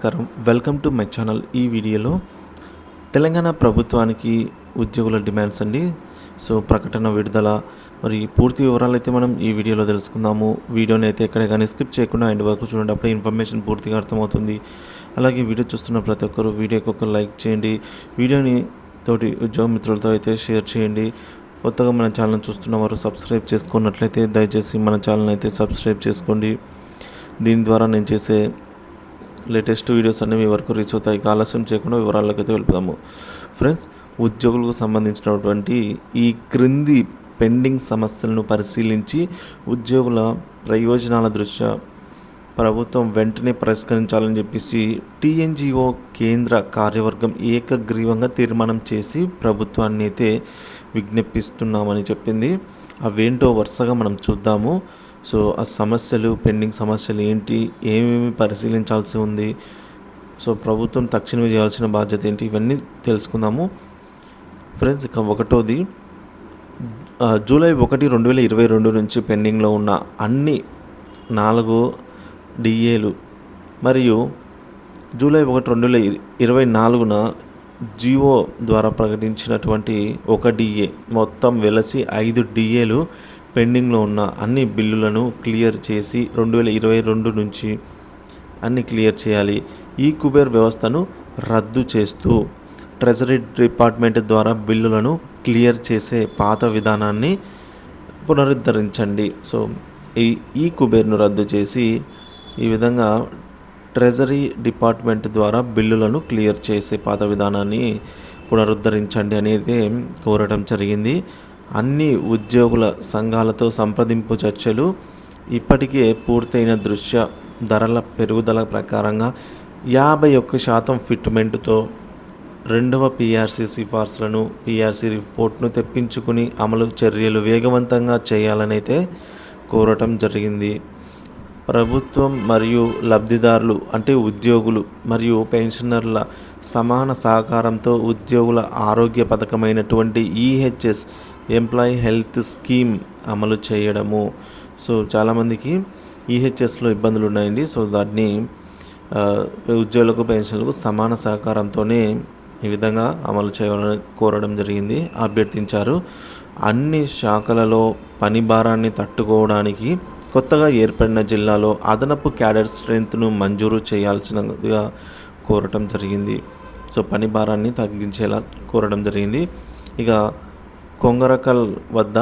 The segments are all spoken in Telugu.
నమస్కారం. Welcome to my channel. ఈ వీడియోలో తెలంగాణ ప్రభుత్వానికి ఉద్యోగుల డిమాండ్స్ అండి. సో ప్రకటన విడుదల మరి పూర్తి వివరాలు అయితే మనం ఈ వీడియోలో తెలుసుకుందాము. వీడియోని అయితే ఎక్కడ కానీ స్కిప్ చేయకుండా ఎండ్ వరకు చూడండి, అప్పుడే ఇన్ఫర్మేషన్ పూర్తిగా అర్థమవుతుంది. అలాగే వీడియో చూస్తున్న ప్రతి ఒక్కరు వీడియోకి ఒక లైక్ చేయండి, వీడియోని తోటి ఉద్యోగ మిత్రులతో అయితే షేర్ చేయండి. కొత్తగా మన ఛానల్ చూస్తున్న వారు సబ్స్క్రైబ్ చేసుకున్నట్లయితే దయచేసి మన ఛానల్ అయితే సబ్స్క్రైబ్ చేసుకోండి. దీని ద్వారా నేను చేసే లేటెస్ట్ వీడియోస్ అన్నీ మీ వరకు రీచ్ అవుతాయి. ఆలస్యం చేయకుండా వివరాల్లోకి అయితే వెళ్తాము. ఫ్రెండ్స్, ఉద్యోగులకు సంబంధించినటువంటి ఈ క్రింది పెండింగ్ సమస్యలను పరిశీలించి ఉద్యోగుల ప్రయోజనాల దృష్ట్యా ప్రభుత్వం వెంటనే పరిష్కరించాలని చెప్పేసి టీఎన్జిఓ కేంద్ర కార్యవర్గం ఏకగ్రీవంగా తీర్మానం చేసి ప్రభుత్వాన్ని అయితే విజ్ఞప్తిస్తున్నామని చెప్పింది. అవేంటో వరుసగా మనం చూద్దాము. సో ఆ సమస్యలు, పెండింగ్ సమస్యలు ఏంటి, ఏమేమి పరిశీలించాల్సి ఉంది, సో ప్రభుత్వం తక్షణమే చేయాల్సిన బాధ్యత ఏంటి, ఇవన్నీ తెలుసుకుందాము. ఫ్రెండ్స్, ఇక ఒకటోది, జూలై 1, 2022 నుంచి పెండింగ్లో ఉన్న అన్ని 4 డిఏలు మరియు జూలై 1, 2024 జిఓ ద్వారా ప్రకటించినటువంటి 1 డిఏ మొత్తం వెలసి 5 డిఏలు పెండింగ్లో ఉన్న అన్ని బిల్లులను క్లియర్ చేసి 2022 నుంచి అన్ని క్లియర్ చేయాలి. ఈ కుబేర్ వ్యవస్థను రద్దు చేస్తూ ట్రెజరీ డిపార్ట్మెంట్ ద్వారా బిల్లులను క్లియర్ చేసే పాత విధానాన్ని పునరుద్ధరించండి. సో ఈ కుబేర్ను రద్దు చేసి ఈ విధంగా ట్రెజరీ డిపార్ట్మెంట్ ద్వారా బిల్లులను క్లియర్ చేసే పాత విధానాన్ని పునరుద్ధరించండి అనేది కోరడం జరిగింది. అన్ని ఉద్యోగుల సంఘాలతో సంప్రదింపు చర్చలు ఇప్పటికే పూర్తయిన దృష్ట్యా ధరల పెరుగుదల ప్రకారంగా 51% ఫిట్మెంట్తో 2వ పిఆర్సీ సిఫార్సులను, పిఆర్సీ రిపోర్ట్ను తెప్పించుకుని అమలు చర్యలు వేగవంతంగా చేయాలని అయితే కోరటం జరిగింది. ప్రభుత్వం మరియు లబ్ధిదారులు అంటే ఉద్యోగులు మరియు పెన్షనర్ల సమాన సహకారంతో ఉద్యోగుల ఆరోగ్య పథకమైనటువంటి ఈహెచ్ఎస్ ఎంప్లాయీ హెల్త్ స్కీమ్ అమలు చేయడము. సో చాలామందికి ఈహెచ్ఎస్లో ఇబ్బందులు ఉన్నాయండి. సో దాన్ని ఉద్యోగులకు, పెన్షన్లకు సమాన సహకారంతోనే ఈ విధంగా అమలు చేయాలని కోరడం జరిగింది, అభ్యర్థించారు. అన్ని శాఖలలో పని భారాన్ని తట్టుకోవడానికి కొత్తగా ఏర్పడిన జిల్లాలో అదనపు క్యాడర్ స్ట్రెంత్ను మంజూరు చేయాల్సినదిగా కోరటం జరిగింది. సో పని భారాన్ని తగ్గించేలా కోరడం జరిగింది. ఇక కొంగరకల్ వద్ద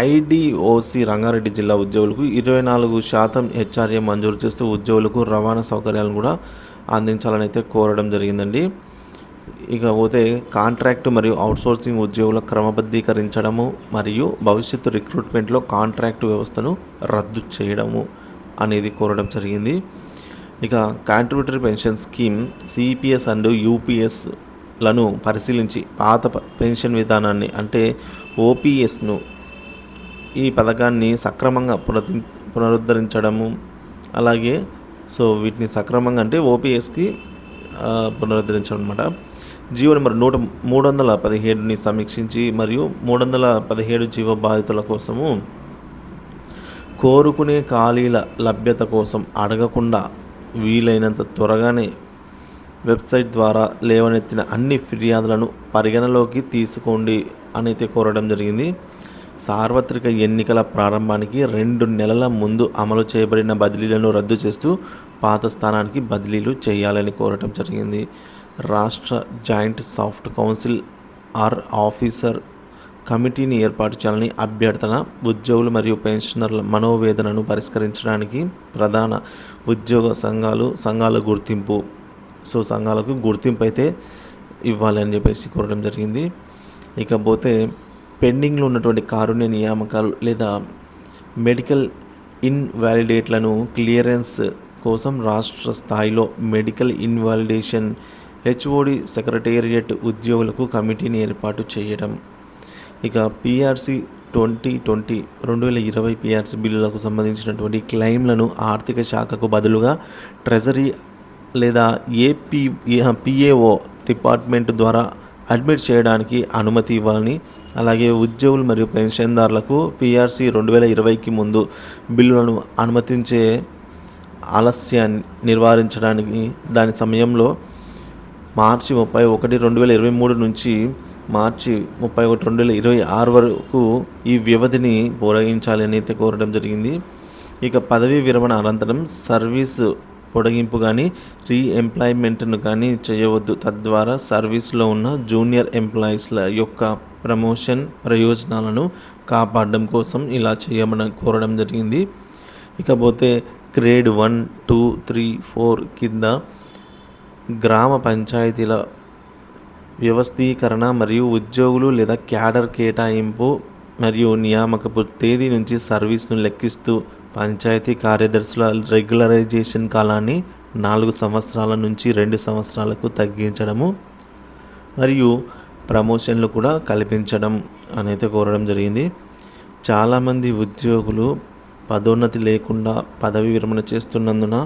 ఐడిఓసి రంగారెడ్డి జిల్లా ఉద్యోగులకు 24% హెచ్ఆర్ఏ మంజూరు చేస్తూ ఉద్యోగులకు రవాణా సౌకర్యాలను కూడా అందించాలని అయితే కోరడం జరిగిందండి. ఇక పోతే కాంట్రాక్టు మరియు అవుట్సోర్సింగ్ ఉద్యోగుల క్రమబద్ధీకరించడము మరియు భవిష్యత్తు రిక్రూట్మెంట్లో కాంట్రాక్టు వ్యవస్థను రద్దు చేయడము అనేది కోరడం జరిగింది. ఇక contributory pension scheme CPS and యూపీఎస్లను పరిశీలించి పాత పెన్షన్ విధానాన్ని అంటే ఓపీఎస్ను ఈ పథకాన్ని సక్రమంగా పునరుద్ధరించడము, అలాగే సో వీటిని సక్రమంగా అంటే ఓపీఎస్కి పునరుద్ధరించడం అనమాట. జీవో నెంబర్ 317ని సమీక్షించి మరియు 317 జీవో బాధితుల కోసము కోరుకునే ఖాళీల లభ్యత కోసం అడగకుండా వీలైనంత త్వరగానే వెబ్సైట్ ద్వారా లేవనెత్తిన అన్ని ఫిర్యాదులను పరిగణలోకి తీసుకోండి అని అయితే కోరడం జరిగింది. సార్వత్రిక ఎన్నికల ప్రారంభానికి 2 నెలల ముందు అమలు చేయబడిన బదిలీలను రద్దు చేస్తూ పాత స్థానానికి బదిలీలు చేయాలని కోరటం జరిగింది. రాష్ట్ర జాయింట్ సాఫ్ట్ కౌన్సిల్ ఆర్ ఆఫీసర్ కమిటీని ఏర్పాటు చేయాలని అభ్యర్థన. ఉద్యోగులు మరియు పెన్షనర్ల మనోవేదనను పరిష్కరించడానికి ప్రధాన ఉద్యోగ సంఘాల గుర్తింపు, సో సంఘాలకు గుర్తింపు అయితే ఇవ్వాలి అని చెప్పేసి కోరడం జరిగింది. ఇకపోతే పెండింగ్లో ఉన్నటువంటి కారుణ్య నియామకాలు లేదా మెడికల్ ఇన్వాలిడేట్లను క్లియరెన్స్ కోసం రాష్ట్ర స్థాయిలో మెడికల్ ఇన్వాలిడేషన్ హెచ్ఓడి సెక్రటేరియట్ ఉద్యోగులకు కమిటీని ఏర్పాటు చేయడం. ఇక పిఆర్సీ 2020 పిఆర్సీ బిల్లులకు సంబంధించినటువంటి క్లెయిమ్లను ఆర్థిక శాఖకు బదులుగా ట్రెజరీ లేదా పిఏఓ డిపార్ట్మెంట్ ద్వారా అడ్మిట్ చేయడానికి అనుమతి ఇవ్వాలని, అలాగే ఉద్యోగులు మరియు పెన్షన్దారులకు పిఆర్సీ 2020కి ముందు బిల్లులను అనుమతించే ఆలస్యాన్ని నివారించడానికి దాని సమయంలో మార్చి 31, 2023 నుంచి మార్చి 31, 2026 వరకు ఈ వ్యవధిని పొడిగించాలి అని అయితే కోరడం జరిగింది. ఇక పదవీ విరమణ అనంతరం సర్వీసు పొడిగింపు కానీ రీఎంప్లాయ్మెంట్ను కానీ చేయవద్దు. తద్వారా సర్వీస్లో ఉన్న జూనియర్ ఎంప్లాయీస్ల యొక్క ప్రమోషన్ ప్రయోజనాలను కాపాడడం కోసం ఇలా చేయమని కోరడం జరిగింది. ఇకపోతే గ్రేడ్ 1, 2, 3, 4 కింద గ్రామ పంచాయతీల వ్యవస్థీకరణ మరియు ఉద్యోగులు లేదా క్యాడర్ కేటాయింపు మరియు నియామకపు తేదీ నుంచి సర్వీస్ను లెక్కిస్తూ పంచాయతీ కార్యదర్శుల రెగ్యులరైజేషన్ కాలాన్ని 4 సంవత్సరాల నుంచి 2 సంవత్సరాలకు తగ్గించడము మరియు ప్రమోషన్లు కూడా కల్పించడం అనేది కోరడం జరిగింది. చాలామంది ఉద్యోగులు పదోన్నతి లేకుండా పదవి విరమణ చేస్తున్నందున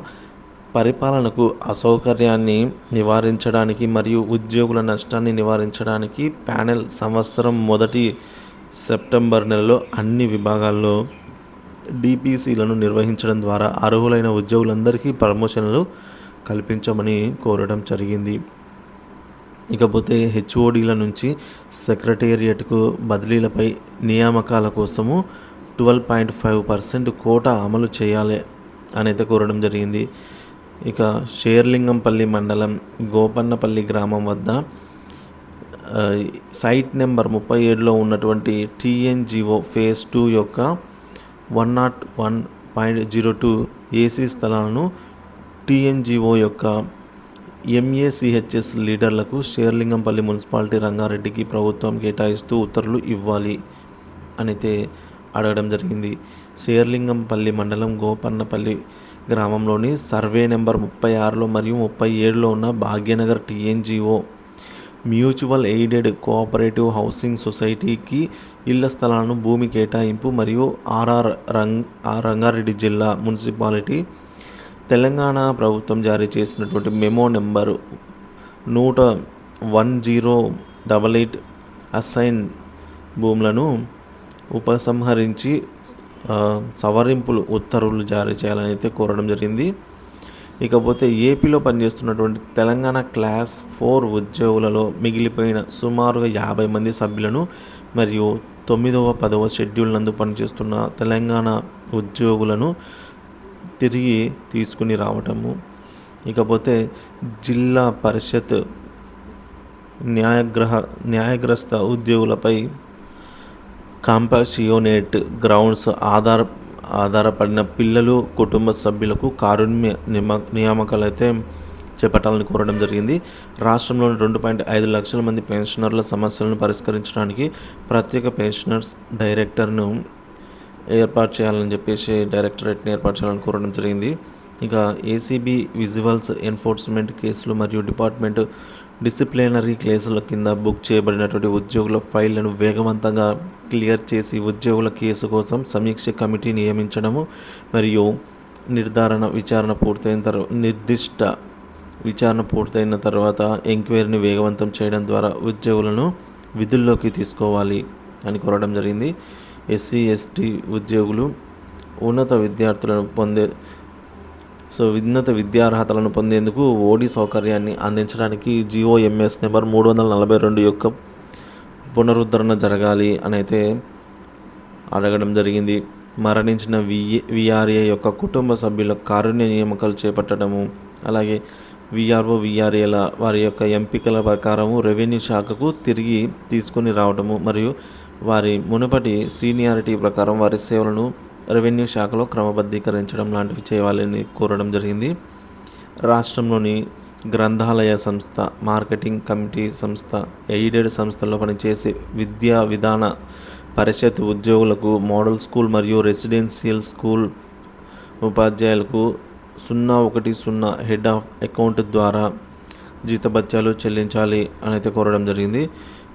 పరిపాలనకు అసౌకర్యాన్ని నివారించడానికి మరియు ఉద్యోగుల నష్టాన్ని నివారించడానికి ప్యానెల్ సంవత్సరం మొదటి సెప్టెంబర్ నెలలో అన్ని విభాగాల్లో డిపిసిలను నిర్వహించడం ద్వారా అర్హులైన ఉద్యోగులందరికీ ప్రమోషన్లు కల్పించమని కోరడం జరిగింది. ఇకపోతే హెచ్ఓడీల నుంచి సెక్రటేరియట్కు బదిలీలపై నియామకాల కోసము 12.5% కోటా అమలు చేయాలి అనేది కోరడం జరిగింది. ఇక షేర్లింగంపల్లి మండలం గోపన్నపల్లి గ్రామం వద్ద సైట్ నెంబర్ 37లో ఉన్నటువంటి టీఎన్జిఓ ఫేజ్ 2 యొక్క 101.02 ఏసీ స్థలాలను టీఎన్జిఓ యొక్క ఎంఏసిహెచ్ఎస్ లీడర్లకు షేర్లింగంపల్లి మున్సిపాలిటీ రంగారెడ్డికి ప్రభుత్వం కేటాయిస్తూ ఉత్తర్వులు ఇవ్వాలి అయితే అడగడం జరిగింది. షేర్లింగంపల్లి మండలం గోపన్నపల్లి గ్రామంలోని సర్వే నెంబర్ 36లో మరియు 37లో ఉన్న Bhagyanagar TNGO mutual aided cooperative housing సొసైటీకి ఇళ్ల స్థలాలను భూమి కేటాయింపు మరియు రంగారెడ్డి జిల్లా మున్సిపాలిటీ తెలంగాణ ప్రభుత్వం జారీ చేసినటువంటి మెమో నెంబరు 1088 అసైన్ భూములను ఉపసంహరించి సవరింపులు ఉత్తర్వులు జారీ చేయాలని అయితే కోరడం జరిగింది. ఇకపోతే ఏపీలో పనిచేస్తున్నటువంటి తెలంగాణ క్లాస్ 4 ఉద్యోగులలో మిగిలిపోయిన సుమారుగా 50 మంది సభ్యులను మరియు 9వ 10వ షెడ్యూల్ నందు పనిచేస్తున్న తెలంగాణ ఉద్యోగులను తిరిగి తీసుకుని రావటము. ఇకపోతే జిల్లా పరిషత్ న్యాయగ్రస్త ఉద్యోగులపై కాంపాషియోనేట్ గ్రౌండ్స్ ఆధారపడిన పిల్లలు కుటుంబ సభ్యులకు కారుణ్య నియామకాలు అయితే చేపట్టాలని కోరడం జరిగింది. రాష్ట్రంలోని 2.5 లక్షల మంది పెన్షనర్ల సమస్యలను పరిష్కరించడానికి ప్రత్యేక పెన్షనర్స్ డైరెక్టర్ను ఏర్పాటు చేయాలని చెప్పేసి డైరెక్టరేట్ని ఏర్పాటు చేయాలని కోరడం జరిగింది. ఇక ఏసీబీ విజువల్స్ ఎన్ఫోర్స్మెంట్ కేసులు మరియు డిపార్ట్మెంట్ డిసిప్లినరీ కేసుల కింద బుక్ చేయబడినటువంటి ఉద్యోగుల ఫైళ్లను వేగవంతంగా క్లియర్ చేసి ఉద్యోగుల కేసు కోసం సమీక్ష కమిటీ నియమించడము మరియు నిర్దిష్ట విచారణ పూర్తయిన తర్వాత ఎంక్వైరీని వేగవంతం చేయడం ద్వారా ఉద్యోగులను విధుల్లోకి తీసుకోవాలి అని కోరడం జరిగింది. ఎస్సీ ఎస్టీ ఉద్యోగులు ఉన్నత విద్యార్హతలను పొందేందుకు ఓడి సౌకర్యాన్ని అందించడానికి జిఓఎంఎస్ నెంబర్ 342 యొక్క పునరుద్ధరణ జరగాలి అని అయితే అడగడం జరిగింది. మరణించిన విఆర్ఏ యొక్క కుటుంబ సభ్యుల కారుణ్య నియామకాలు చేపట్టడము, అలాగే విఆర్ఓ విఆర్ఏల వారి యొక్క ఎంపికల ప్రకారము రెవెన్యూ శాఖకు తిరిగి తీసుకుని రావడము మరియు వారి మునుపటి సీనియారిటీ ప్రకారం వారి సేవలను రెవెన్యూ శాఖలో క్రమబద్ధీకరించడం లాంటివి చేయాలని కోరడం జరిగింది. రాష్ట్రంలోని గ్రంథాలయ సంస్థ, మార్కెటింగ్ కమిటీ సంస్థ, ఎయిడెడ్ సంస్థల్లో పనిచేసే విద్యా విధాన పరిషత్ ఉద్యోగులకు, మోడల్ స్కూల్ మరియు రెసిడెన్షియల్ స్కూల్ ఉపాధ్యాయులకు 010 హెడ్ ఆఫ్ అకౌంట్ ద్వారా జీతభత్యాలు చెల్లించాలి అని అయితే కోరడం జరిగింది.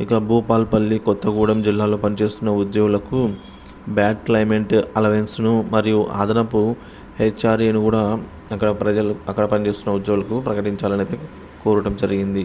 ఇక భూపాల్పల్లి, కొత్తగూడెం జిల్లాలో పనిచేస్తున్న ఉద్యోగులకు బ్యాడ్ క్లైమేట్ అలవెన్స్ను మరియు అదనపు హెచ్ఆర్ఏను కూడా అక్కడ పనిచేస్తున్న ఉద్యోగులకు ప్రకటించాలని అయితే కోరడం జరిగింది.